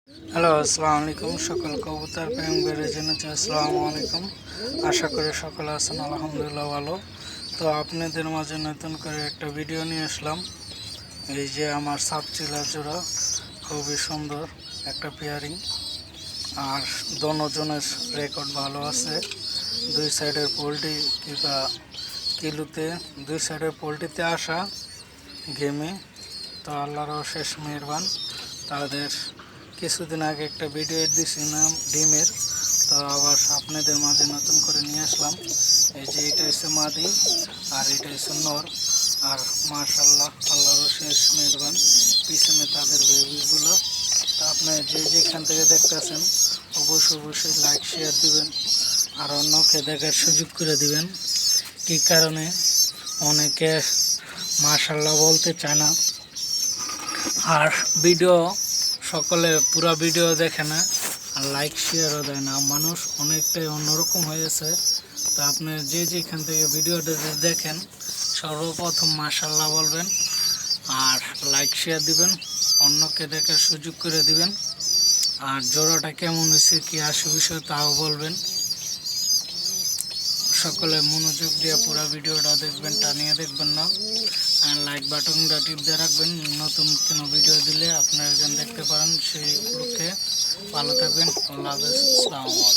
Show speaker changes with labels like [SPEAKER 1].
[SPEAKER 1] Hello, আসসালামু আলাইকুম। সকল কবুতর প্রেমীদের জানাচ্ছি আসসালামু আলাইকুম। আশা করি সকলে আছেন আলহামদুলিল্লাহ ভালো। তো আপনাদের মাঝে নতুন করে একটা ভিডিও নিয়ে আসলাম। এই যে আমার সাপচিলা জোড়া, খুবই সুন্দর একটা পেয়ারিং, আর দোনোজনের রেকর্ড ভালো আছে। দুই সাইডের পোল্ট্রি কিংবা কিলোতে, দুই সাইডের পোল্ট্রিতে আসা গেমে। তো আল্লাহর শেষ মেহেরবান। তাদের কিছুদিন আগে একটা ভিডিও দিয়েছিলাম ডিমের, তো আবার আপনাদের মাঝে নতুন করে নিয়ে আসলাম। এই যে এটা হচ্ছে মাদি আর এটা হচ্ছে নর। আর মাশাআল্লাহ আল্লাহর শেষ মেহেরবান, পিছনে তাদের বেবিগুলো। তো আপনারা যে যেখান থেকে দেখতেছেন অবশ্যই লাইক শেয়ার দিবেন আর অন্যকে দেখার সুযোগ করে দিবেন। কী কারণে অনেকে মাশাআল্লাহ বলতে চায় না, আর ভিডিও সকলে পুরো ভিডিও দেখে না, আর লাইক শেয়ারও দেয় না। মানুষ অনেকটাই অন্যরকম হয়েছে। তো আপনি যে যেখান থেকে ভিডিওটা দেখেন সর্বপ্রথম মাশাআল্লাহ বলবেন আর লাইক শেয়ার দিবেন, অন্যকে দেখার সুযোগ করে দিবেন। আর জোড়াটা কেমন হয়েছে কি আসে বিষয় তাও বলবেন। সকলে মনোযোগ দিয়ে পুরো ভিডিওটা দেখবেন, টানিয়ে দেখবেন না। আর লাইক বাটনটা টিপ দিয়ে রাখবেন, নতুন কোনো ভিডিও দিলে আপনারা যেন দেখতে পারেন সেই উপলক্ষে। ভালো থাকবেন। আল্লাহ হাফেজ। আসসালামু আলাইকুম।